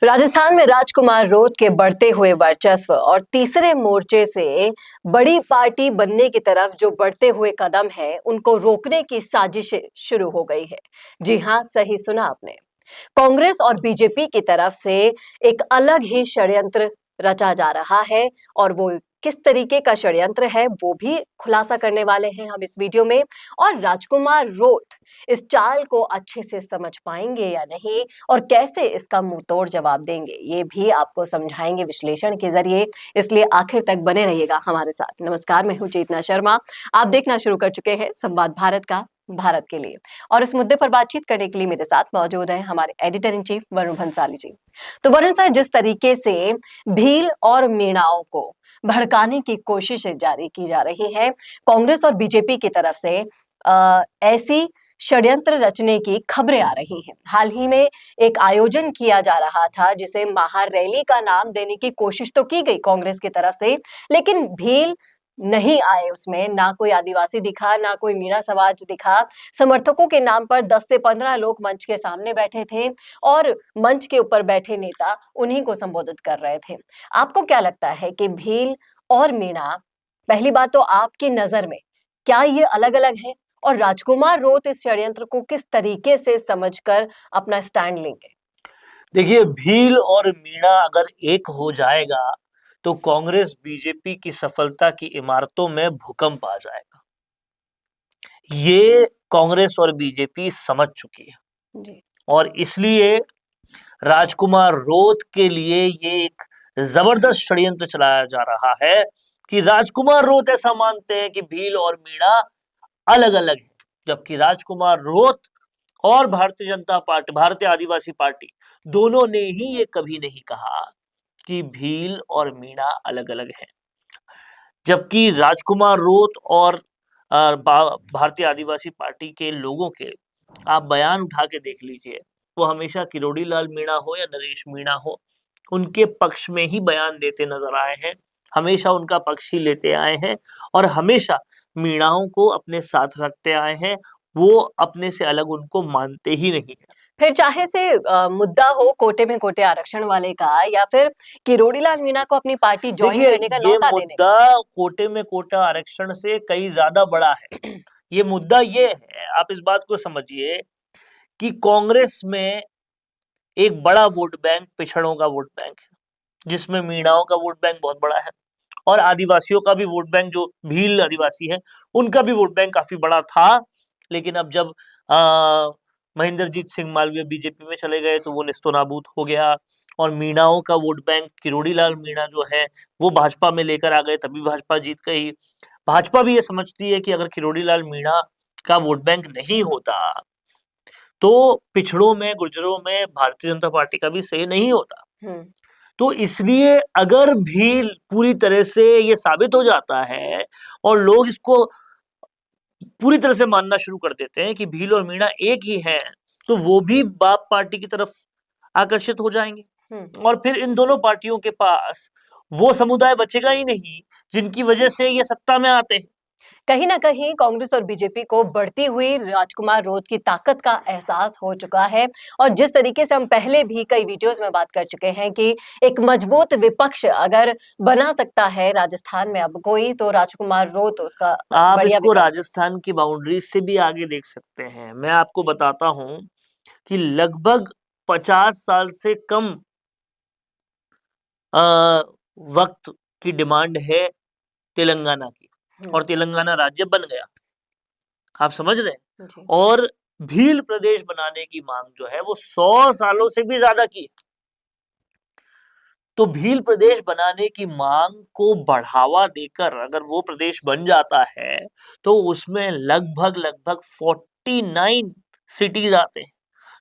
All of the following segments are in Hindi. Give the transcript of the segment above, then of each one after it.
राजस्थान में राजकुमार रोत के बढ़ते हुए वर्चस्व और तीसरे मोर्चे से बड़ी पार्टी बनने की तरफ जो बढ़ते हुए कदम है, उनको रोकने की साजिशें शुरू हो गई है। जी हां, सही सुना आपने। कांग्रेस और बीजेपी की तरफ से एक अलग ही षड्यंत्र रचा जा रहा है और वो किस तरीके का षड्यंत्र है वो भी खुलासा करने वाले हैं हम इस वीडियो में। और राजकुमार रोत इस चाल को अच्छे से समझ पाएंगे या नहीं और कैसे इसका मुंह तोड़ जवाब देंगे, ये भी आपको समझाएंगे विश्लेषण के जरिए। इसलिए आखिर तक बने रहिएगा हमारे साथ। नमस्कार, मैं हूं चेतना शर्मा। आप देखना शुरू कर चुके हैं संवाद भारत का, भारत के लिए। और इस मुद्दे पर बातचीत करने के लिए मेरे साथ मौजूद हैं हमारे editor in chief Varun Bhansali ji. तो वरुण सर, जिस तरीके से भील और मीणाओं को भड़काने की कोशिशें जारी की जा रही है कांग्रेस और बीजेपी की तरफ से, ऐसी षड्यंत्र रचने की खबरें आ रही हैं। हाल ही में एक आयोजन किया जा रहा था जिसे महारैली का नाम देने की कोशिश तो की गई कांग्रेस की तरफ से, लेकिन भील नहीं आए उसमें। ना कोई आदिवासी दिखा, ना कोई मीणा समाज दिखा। समर्थकों के नाम पर 10 से 15 लोग मंच के सामने बैठे थे और मंच के ऊपर बैठे नेता उन्हीं को संबोधित कर रहे थे। आपको क्या लगता है कि भील और मीणा, पहली बात तो आपकी नजर में क्या ये अलग अलग है, और राजकुमार रोत इस षड्यंत्र को किस तरीके से समझकर अपना स्टैंड लेंगे? देखिए, भील और मीणा अगर एक हो जाएगा तो कांग्रेस बीजेपी की सफलता की इमारतों में भूकंप आ जाएगा। ये कांग्रेस और बीजेपी समझ चुकी है जी। और इसलिए राजकुमार रोत के लिए ये एक जबरदस्त षड्यंत्र चलाया जा रहा है कि राजकुमार रोत ऐसा मानते हैं कि भील और मीणा अलग अलग है, जबकि राजकुमार रोत और भारतीय जनता पार्टी, भारतीय आदिवासी पार्टी, दोनों ने ही ये कभी नहीं कहा कि भील और मीणा अलग अलग हैं। जबकि राजकुमार रोत और भारतीय आदिवासी पार्टी के लोगों के आप बयान उठा के देख लीजिए, वो हमेशा किरोड़ी लाल मीणा हो या नरेश मीणा हो, उनके पक्ष में ही बयान देते नजर आए हैं, हमेशा उनका पक्ष ही लेते आए हैं और हमेशा मीणाओं को अपने साथ रखते आए हैं। वो अपने से अलग उनको मानते ही नहीं है। फिर चाहे से मुद्दा हो कोटे में कोटे आरक्षण वाले का, या फिर किरोड़ी लाल मीणा को अपनी पार्टी ज्वाइन देखिए, करने का ये न्योता देने मुद्दा कोटे में कोटा आरक्षण से कई ज्यादा बड़ा है। का। ये मुद्दा ये है, आप इस बात को समझिए कि कांग्रेस में एक बड़ा वोट बैंक पिछड़ों का वोट बैंक है, जिसमें मीणाओं का वोट बैंक बहुत बड़ा है और आदिवासियों का भी वोट बैंक, जो भील आदिवासी है उनका भी वोट बैंक काफी बड़ा था। लेकिन अब जब महेंद्रजीत सिंह मालवीय बीजेपी में चले गए तो वो निस्तो नाबूद हो गया और मीणाओं का वोट बैंक किरोड़ी लाल मीणा जो है वो भाजपा में लेकर आ गए, तभी भाजपा जीत गई। भाजपा भी ये समझती है कि अगर किरोड़ी लाल मीणा का वोट बैंक नहीं होता तो पिछड़ों में, गुर्जरों में भारतीय जनता पार्टी का भी सही नहीं होता। तो इसलिए अगर भी पूरी तरह से ये साबित हो जाता है और लोग इसको पूरी तरह से मानना शुरू कर देते हैं कि भील और मीणा एक ही हैं, तो वो भी बाप पार्टी की तरफ आकर्षित हो जाएंगे और फिर इन दोनों पार्टियों के पास वो समुदाय बचेगा ही नहीं जिनकी वजह से ये सत्ता में आते हैं। कहीं ना कहीं कांग्रेस और बीजेपी को बढ़ती हुई राजकुमार रोत की ताकत का एहसास हो चुका है। और जिस तरीके से हम पहले भी कई वीडियोस में बात कर चुके हैं कि एक मजबूत विपक्ष अगर बना सकता है राजस्थान में अब कोई, तो राजकुमार रोत उसका आप बढ़िया इसको विकल्प। राजस्थान की बाउंड्री से भी आगे देख सकते हैं। मैं आपको बताता हूं कि लगभग 50 साल से कम वक्त की डिमांड है तेलंगाना की और तेलंगाना राज्य बन गया, आप समझ रहे हैं। जी। और भील प्रदेश बनाने की मांग जो है वो 100 सालों से भी ज्यादा की। तो भील प्रदेश बनाने की मांग को बढ़ावा देकर अगर वो प्रदेश बन जाता है तो उसमें लगभग लगभग 49 सिटीज आते हैं,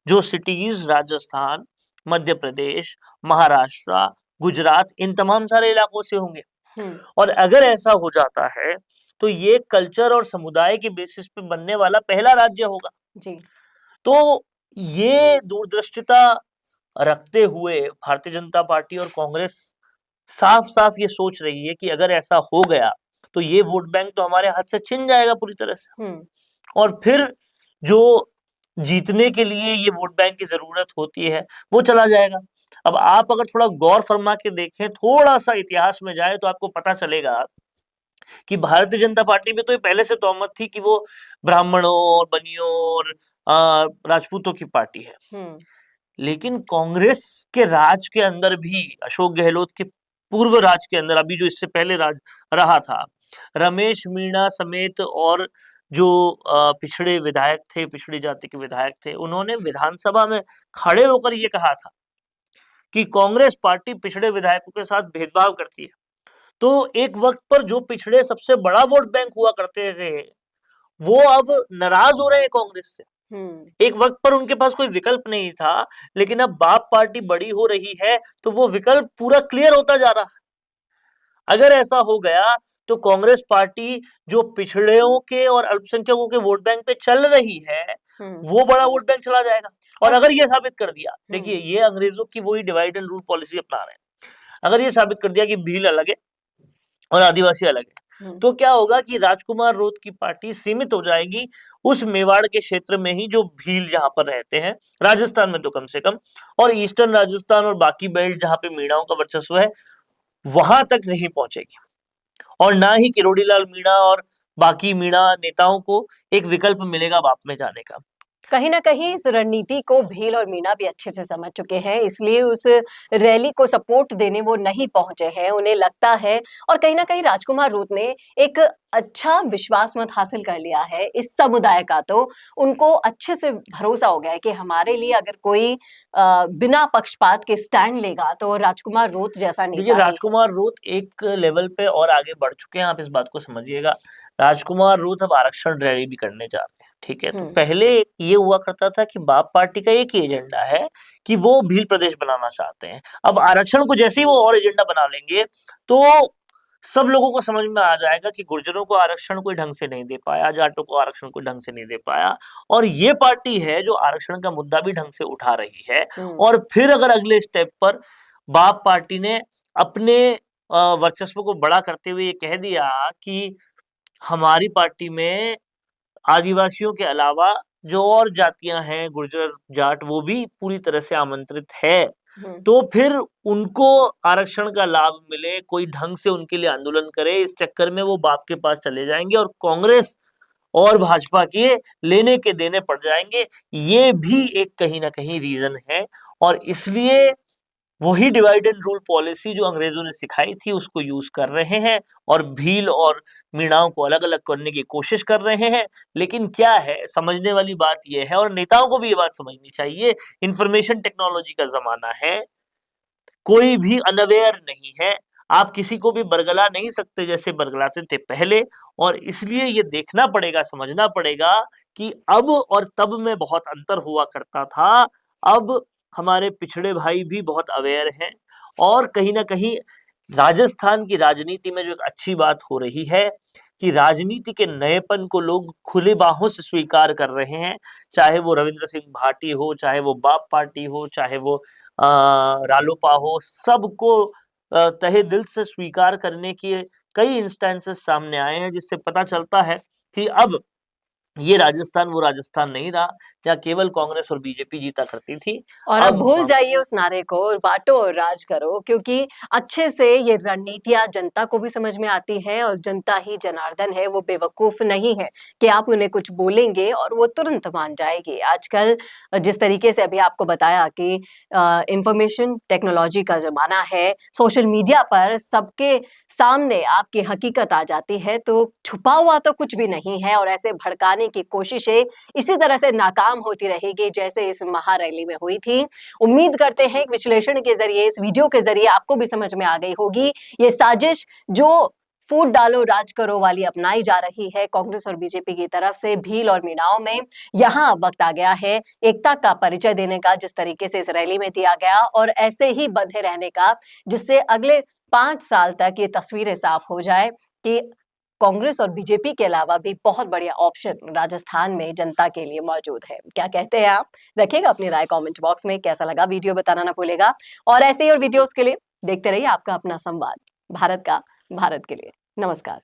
जो सिटीज राजस्थान, मध्य प्रदेश, महाराष्ट्र, गुजरात, इन तमाम सारे इलाकों से होंगे। और अगर ऐसा हो जाता है तो ये कल्चर और समुदाय के बेसिस पे बनने वाला पहला राज्य होगा। जी। तो ये दूरदृष्टिता रखते हुए भारतीय जनता पार्टी और कांग्रेस साफ साफ ये सोच रही है कि अगर ऐसा हो गया तो ये वोट बैंक तो हमारे हाथ से छिन जाएगा पूरी तरह से और फिर जो जीतने के लिए ये वोट बैंक की जरूरत होती है वो चला जाएगा। अब आप अगर थोड़ा गौर फरमा के देखें, थोड़ा सा इतिहास में जाए, तो आपको पता चलेगा कि भारतीय जनता पार्टी में तो ये पहले से तौमत थी कि वो ब्राह्मणों और बनियों और राजपूतों की पार्टी है। लेकिन कांग्रेस के राज के अंदर भी, अशोक गहलोत के पूर्व राज के अंदर, अभी जो इससे पहले राज रहा था, रमेश मीणा समेत और जो पिछड़े विधायक थे, पिछड़ी जाति के विधायक थे, उन्होंने विधानसभा में खड़े होकर ये कहा था कि कांग्रेस पार्टी पिछड़े विधायकों के साथ भेदभाव करती है। तो एक वक्त पर जो पिछड़े सबसे बड़ा वोट बैंक हुआ करते थे, वो अब नाराज हो रहे हैं कांग्रेस से। एक वक्त पर उनके पास कोई विकल्प नहीं था, लेकिन अब बाप पार्टी बड़ी हो रही है तो वो विकल्प पूरा क्लियर होता जा रहा है। अगर ऐसा हो गया तो कांग्रेस पार्टी जो पिछड़ों के और अल्पसंख्यकों के वोट बैंक पे चल रही है, वो बड़ा वोट बैंक चला जाएगा। और अगर ये साबित कर दिया, देखिए ये अंग्रेजों की वही डिवाइड एंड रूल पॉलिसी अपना रहे हैं, अगर ये साबित कर दिया कि भील अलग है और आदिवासी अलग है, तो क्या होगा कि राजकुमार रोत की पार्टी सीमित हो जाएगी उस मेवाड़ के क्षेत्र में ही जो भील जहां पर रहते हैं, राजस्थान में तो कम से कम, और ईस्टर्न राजस्थान और बाकी बेल्ट जहां पे मीणाओं का वर्चस्व है, वहां तक नहीं पहुंचेगी। और ना ही किरोड़ीलाल मीणा और बाकी मीणा नेताओं को एक विकल्प मिलेगा बाप में जाने का। कहीं ना कहीं इस रणनीति को भील और मीणा भी अच्छे से समझ चुके हैं, इसलिए उस रैली को सपोर्ट देने वो नहीं पहुंचे हैं। उन्हें लगता है, और कहीं ना कहीं राजकुमार रोत ने एक अच्छा विश्वास मत हासिल कर लिया है इस समुदाय का, तो उनको अच्छे से भरोसा हो गया है कि हमारे लिए अगर कोई बिना पक्षपात के स्टैंड लेगा तो राजकुमार रोत जैसा नेता। देखिए राजकुमार रोत एक लेवल पे और आगे बढ़ चुके हैं, आप इस बात को समझिएगा। राजकुमार रोत अब आरक्षण रैली भी करने जा रहे हैं, ठीक है। तो पहले ये हुआ करता था कि बाप पार्टी का एक ही एजेंडा है कि वो भील प्रदेश बनाना चाहते हैं। अब आरक्षण को जैसे ही वो और एजेंडा बना लेंगे तो सब लोगों को समझ में आ जाएगा कि गुर्जरों को आरक्षण कोई ढंग से नहीं दे पाया, जाटों को आरक्षण कोई ढंग से नहीं दे पाया, और ये पार्टी है जो आरक्षण का मुद्दा भी ढंग से उठा रही है। और फिर अगर अगले स्टेप पर बाप पार्टी ने अपने वर्चस्व को बड़ा करते हुए ये कह दिया कि हमारी पार्टी में आदिवासियों के अलावा जो और जातियां हैं, गुर्जर जाट, वो भी पूरी तरह से आमंत्रित है, तो फिर उनको आरक्षण का लाभ मिले, कोई ढंग से उनके लिए आंदोलन करे, इस चक्कर में वो बाप के पास चले जाएंगे और कांग्रेस और भाजपा के लेने के देने पड़ जाएंगे। ये भी एक कहीं ना कहीं रीजन है, और इसलिए वही डिवाइड एंड रूल पॉलिसी जो अंग्रेजों ने सिखाई थी उसको यूज कर रहे हैं और भील और मीणाओं को अलग अलग करने की कोशिश कर रहे हैं। लेकिन क्या है, समझने वाली बात यह है, और नेताओं को भी ये बात समझनी चाहिए, इंफॉर्मेशन टेक्नोलॉजी का जमाना है, कोई भी अनअवेयर नहीं है, आप किसी को भी बरगला नहीं सकते जैसे बरगलाते थे पहले। और इसलिए ये देखना पड़ेगा, समझना पड़ेगा कि अब और तब में बहुत अंतर हुआ करता था। अब हमारे पिछड़े भाई भी बहुत अवेयर हैं, और कहीं ना कहीं राजस्थान की राजनीति में जो एक अच्छी बात हो रही है कि राजनीति के नएपन को लोग खुले बाहों से स्वीकार कर रहे हैं, चाहे वो रविंद्र सिंह भाटी हो, चाहे वो बाप पार्टी हो, चाहे वो रालोपा हो, सबको तहे दिल से स्वीकार करने की कई इंस्टेंसेस सामने आए हैं, जिससे पता चलता है कि अब ये राजस्थान वो राजस्थान नहीं रहा जहाँ केवल कांग्रेस और बीजेपी जीता करती थी। और अब भूल जाइए उस नारे को और बांटो और राज करो, क्योंकि अच्छे से ये रणनीतियां जनता को भी समझ में आती है, और जनता ही जनार्दन है, वो बेवकूफ नहीं है कि आप उन्हें कुछ बोलेंगे और वो तुरंत मान जाएगी। आजकल जिस तरीके से अभी आपको बताया कि इंफॉर्मेशन टेक्नोलॉजी का जमाना है, सोशल मीडिया पर सबके सामने आपकी हकीकत आ जाती है, तो छुपा हुआ तो कुछ भी नहीं है, और ऐसे भड़काने की कोशिशें इसी तरह से नाकाम होती रहेगी जैसे इस महारैली में हुई थी। उम्मीद करते हैं विश्लेषण के जरिए, इस वीडियो के जरिए आपको भी समझ में आ गई होगी ये साजिश जो फूट डालो राज करो वाली अपनाई जा रही है कांग्रेस और बीजेपी की तरफ से भील और मीणाओं में। यहाँ वक्त आ गया है एकता का परिचय देने का, जिस तरीके से इस रैली में दिया गया, और ऐसे ही बंधे रहने का, जिससे अगले 5 साल तक ये तस्वीरें साफ हो जाए कि कांग्रेस और बीजेपी के अलावा भी बहुत बढ़िया ऑप्शन राजस्थान में जनता के लिए मौजूद है। क्या कहते हैं आप? रखिएगा अपनी राय कमेंट बॉक्स में, कैसा लगा वीडियो बताना ना भूलेगा। और ऐसे ही और वीडियोस के लिए देखते रहिए आपका अपना संवाद भारत का, भारत के लिए। नमस्कार।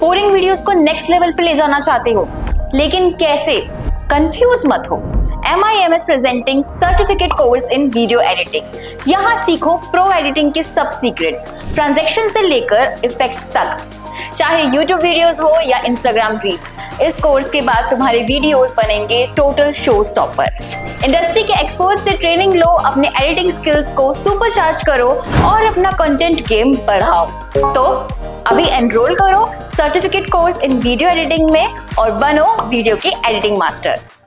पोरिंग वीडियोस को नेक्स्ट लेवल पे ले जाना चाहते हो, लेकिन कैसे? कंफ्यूज मत हो, MIMS presenting certificate course in video editing. यहाँ सीखो प्रो एडिटिंग के सब सीक्रेट्स, ट्रांजैक्शन से लेकर इफेक्ट्स तक, चाहे YouTube वीडियोस हो या Instagram रील्स। इस कोर्स के बाद तुम्हारे वीडियोस बनेंगे टोटल शो स्टॉपर। इंडस्ट्री के एक्सपर्ट से ट्रेनिंग लो, अपने एडिटिंग स्किल्स को सुपरचार्ज करो और अपना कंटेंट गेम बढ़ाओ। तो अभी एनरोल करो certificate course in video editing में और बनो वीडियो के एडिटिंग मास्टर।